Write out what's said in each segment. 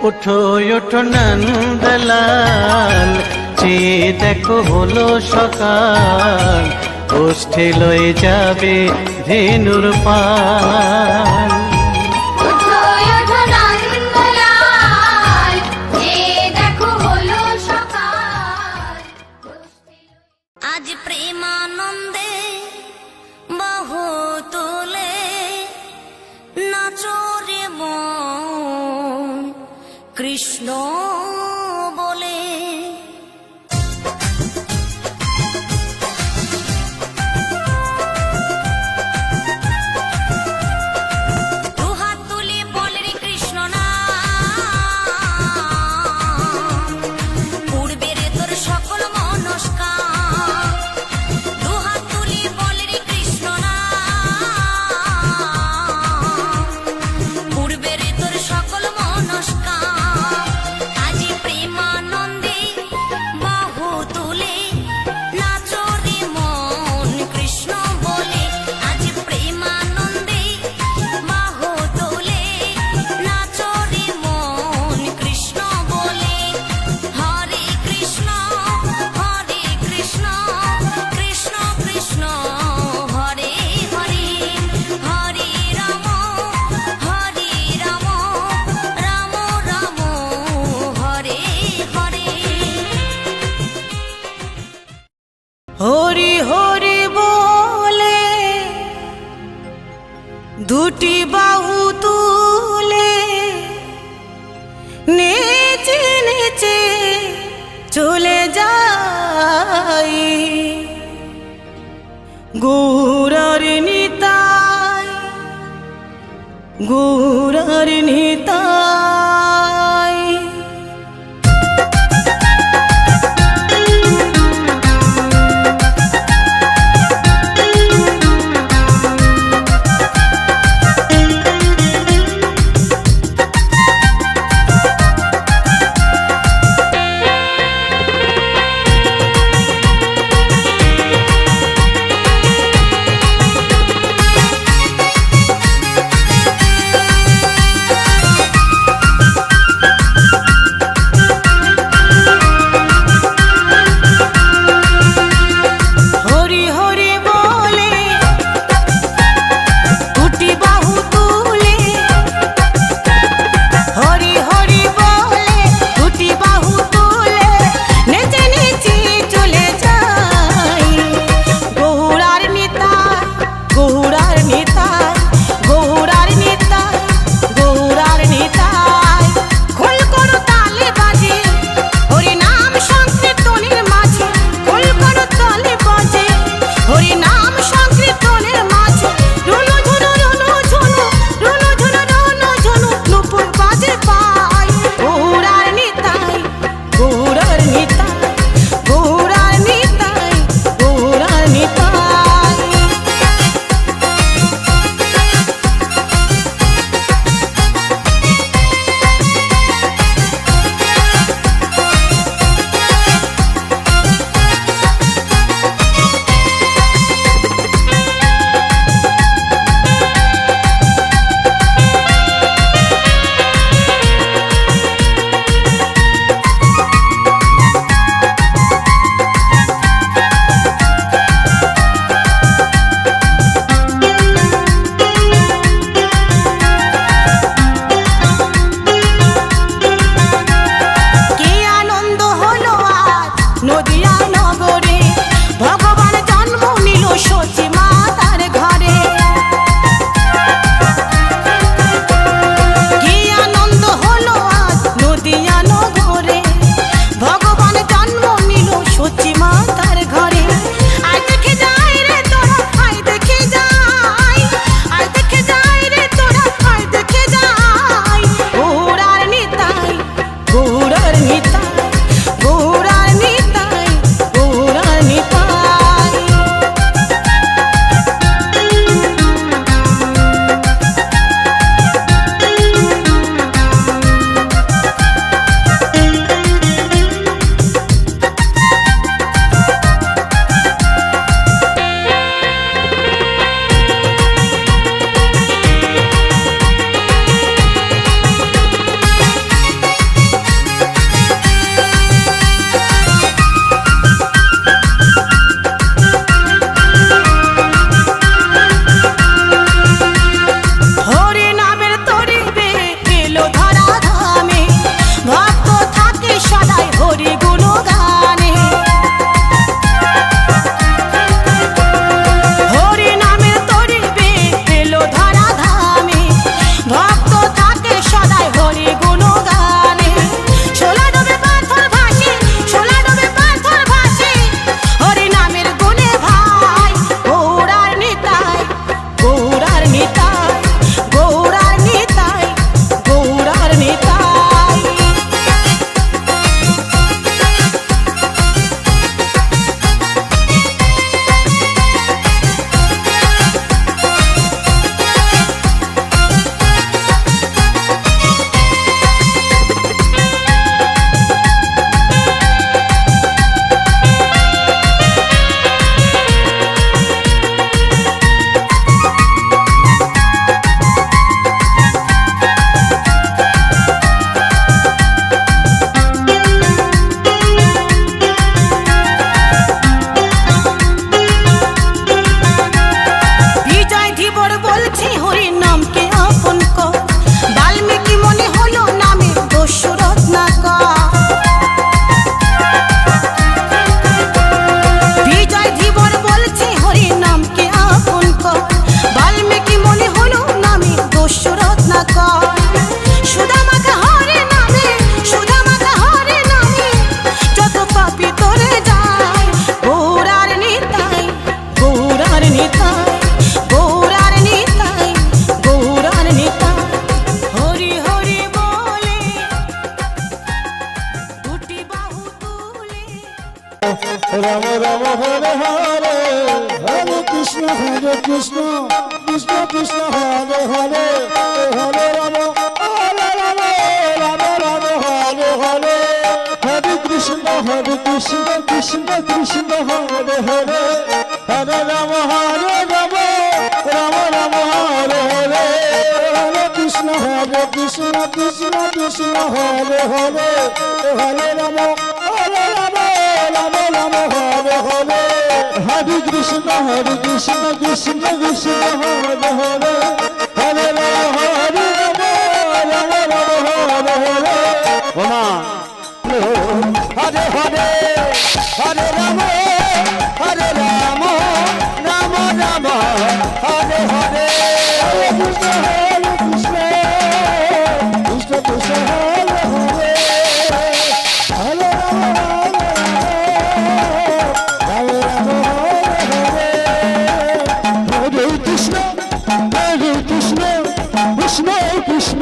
ওঠো ওঠো নন্দলাল, চেয়ে দেখো হলো সকাল, ওষ্ঠে লয়ে যাবে ধেনুর পাল। আজ প্রেমানন্দে বাহু তুলে নাচো রে মন কৃষ্ণ বলে। দুহাত তুলে বলে রে কৃষ্ণ না, পূর্বের তোর সকল মনস্কার। দুহাত তুলে বলে রে কৃষ্ণ না, পূর্বের তোর সকল মনস্কার। আজ প্রেমানন্দে বাহু তুলে নাচো রে মন কৃষ্ণ বলে। আজ প্রেমানন্দে বাহু তুলে নাচো রে মন কৃষ্ণ বলে। হরে কৃষ্ণ কৃষ্ণ কৃষ্ণ হরে হরে, হরে রাম রাম রাম হরে হরে। হরি হরি বলে দুটি বাহু তুলে নেচে নেচে চলে যাই, গৌরার নিতাই গৌরার নিতাই। রাম রাম হরে হরে হরে কৃষ্ণ কৃষ্ণ কৃষ্ণ হরে হরে হরে রাম হরে রাম রাম রাম হরে হরে হরে কৃষ্ণ কৃষ্ণ কৃষ্ণ হরে হরে হরে রাম রাম রাম হরে হরে হরে কৃষ্ণ কৃষ্ণ কৃষ্ণ হরে হরে হরে রাম রাম রাম হরে হরে হরে কৃষ্ণ কৃষ্ণ কৃষ্ণ হরে হরে হরে রাম হরে রাম রাম হরে হরে ওমা হরে হরে হরে রাম রাম রাম হরে হরে হরে কৃষ্ণ কৃষ্ণ কৃষ্ণ হরে হরে হরে রাম রাম রাম হরে হরে কৃষ্ণ কৃষ্ণ কৃষ্ণ কৃষ্ণ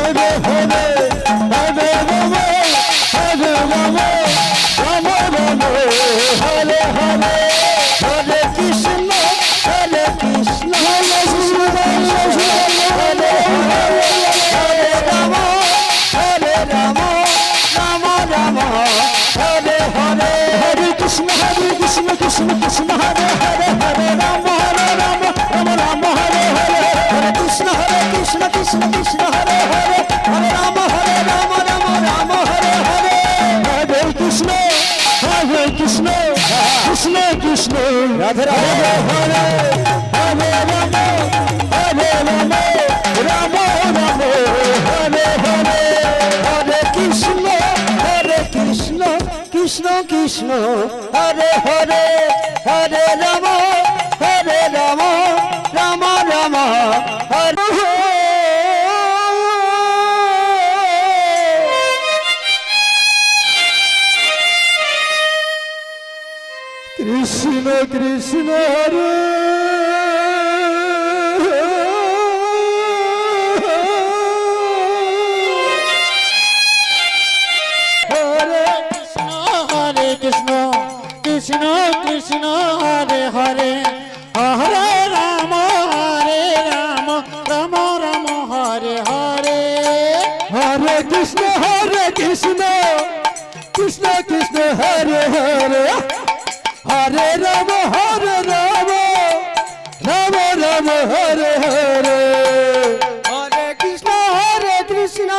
হরে হরে হরে রাম রাম রাম রাম হরে হরে হরে কৃষ্ণ কৃষ্ণ হরে হরে রাম রাম রাম হরে হরে হরে কৃষ্ণ কৃষ্ণ কৃষ্ণ হরে হরে হরে রাম রাম রাম হরে হরে হরে কৃষ্ণ কৃষ্ণ কৃষ্ণ হরে হরে হরে রাম রাম হরে হরে হরে কৃষ্ণ কৃষ্ণ কৃষ্ণ রাধে রাধে হরে হরে রাম রাম হরে হরে হরে কৃষ্ণ কৃষ্ণ কৃষ্ণ হরে হরে হরে রাম রাম রাম হরে কৃষ্ণ কৃষ্ণ হরে হরে কৃষ্ণ কৃষ্ণ কৃষ্ণ হরে হরে হরে রাম রাম রাম হরে হরে হরে কৃষ্ণ কৃষ্ণ কৃষ্ণ হরে হরে হরে রাম রাম রাম হরে হরে হরে কৃষ্ণ কৃষ্ণ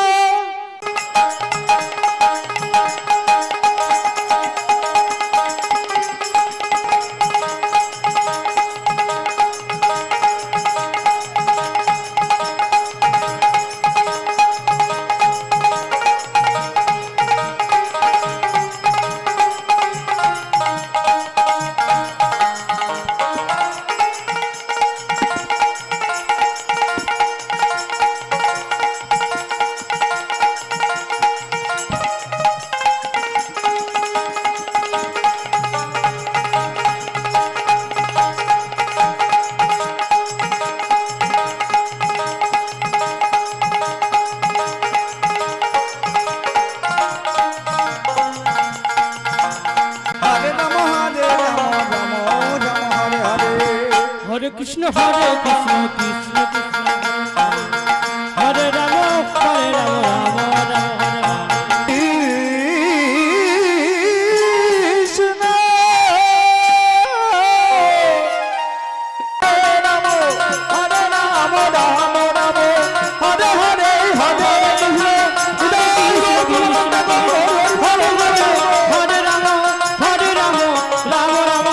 কৃষ্ণ হরে কৃষ্ণ কৃষ্ণ কৃষ্ণ হরে রাম রাম রাম হরে কৃষ্ণ হরে রাম রাম রাম হরে হরে হরে কৃষ্ণ হরে হরে রাম রাম রাম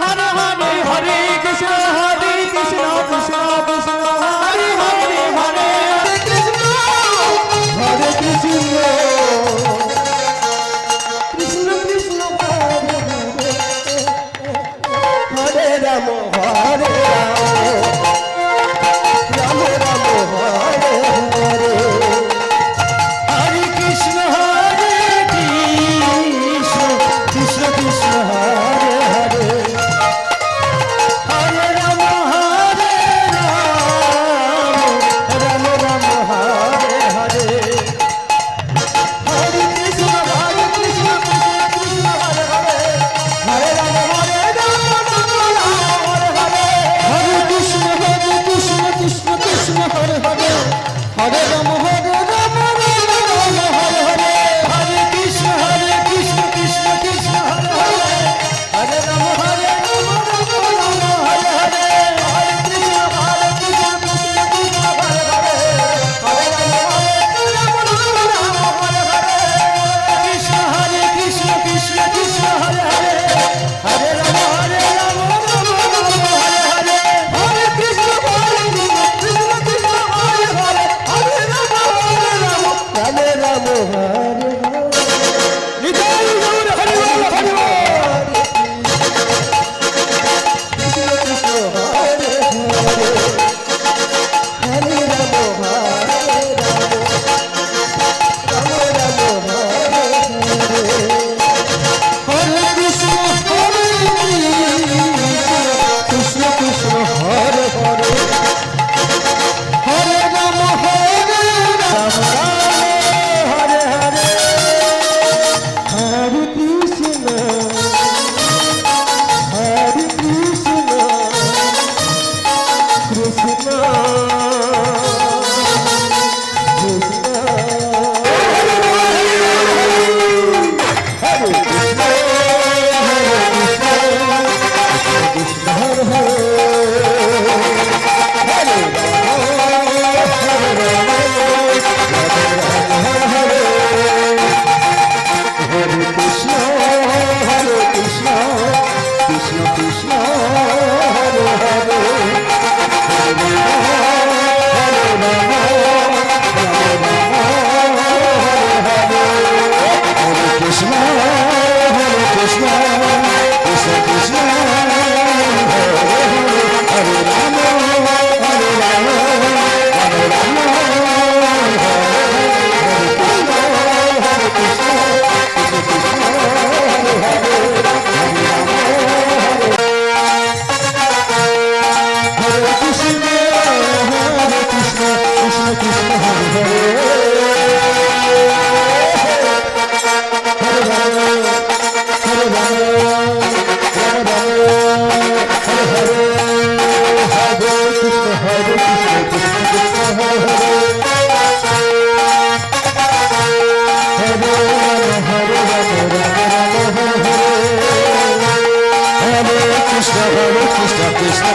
হরে হরে হরে কৃষ্ণ কৃষ্ণ কৃষ্ণ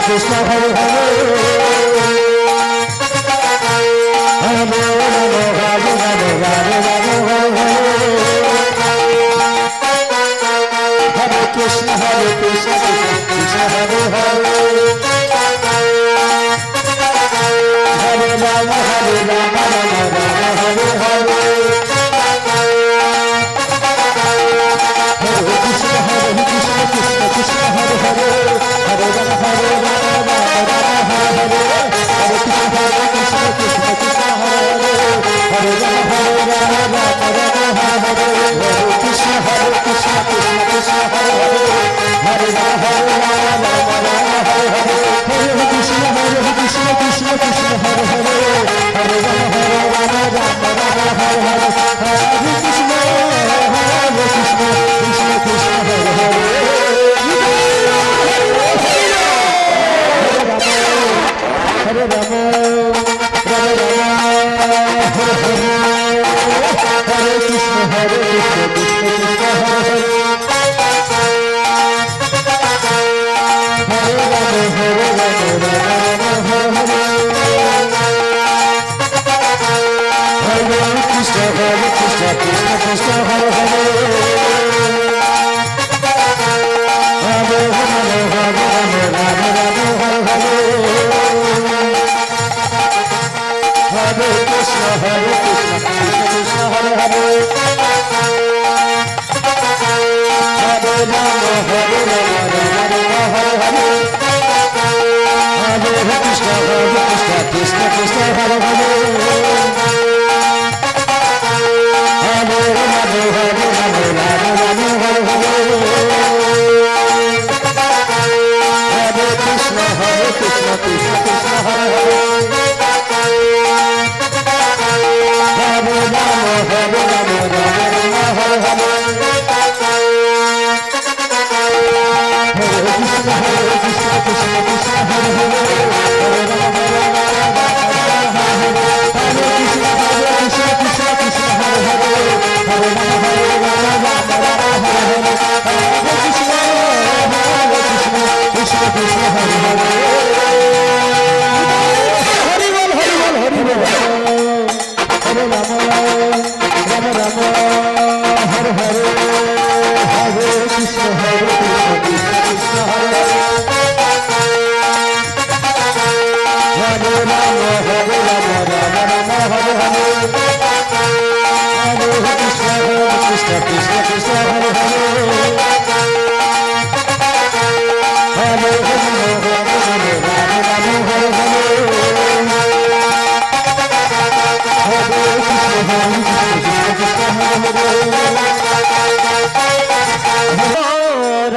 কৃষ্ণ হরে হরে হরে রাম হরে রাম রাম রাম হরে হরে হরে কৃষ্ণ কৃষ্ণ কৃষ্ণ হরে হরে হরে রাম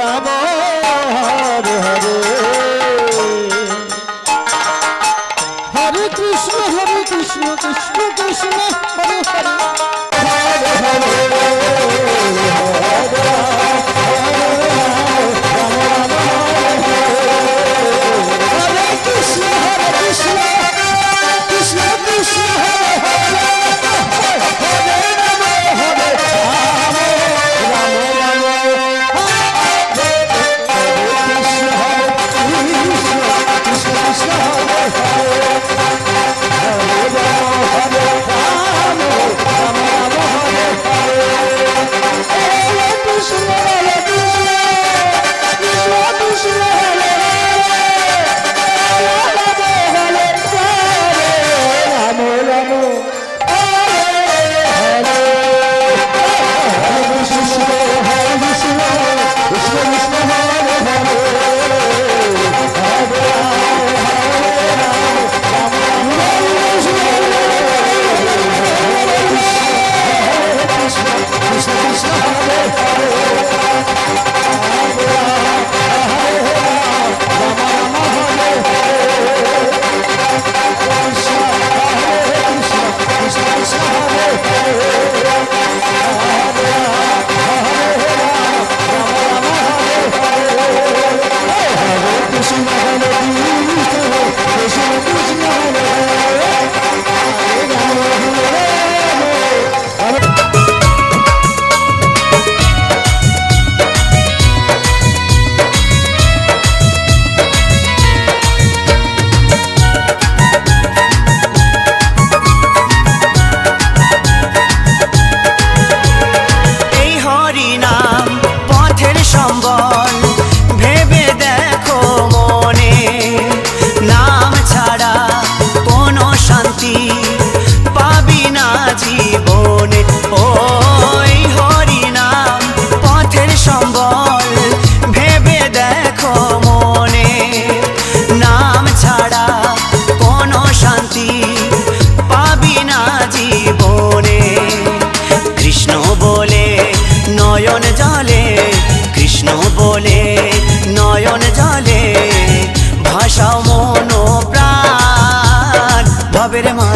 রাম রাম হরে হরে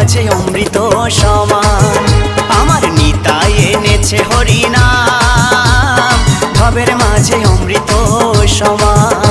মাঝে অমৃত সমান। আমার নিতাই এনেছে হরিনাম, ভবের মাঝে অমৃত সমান।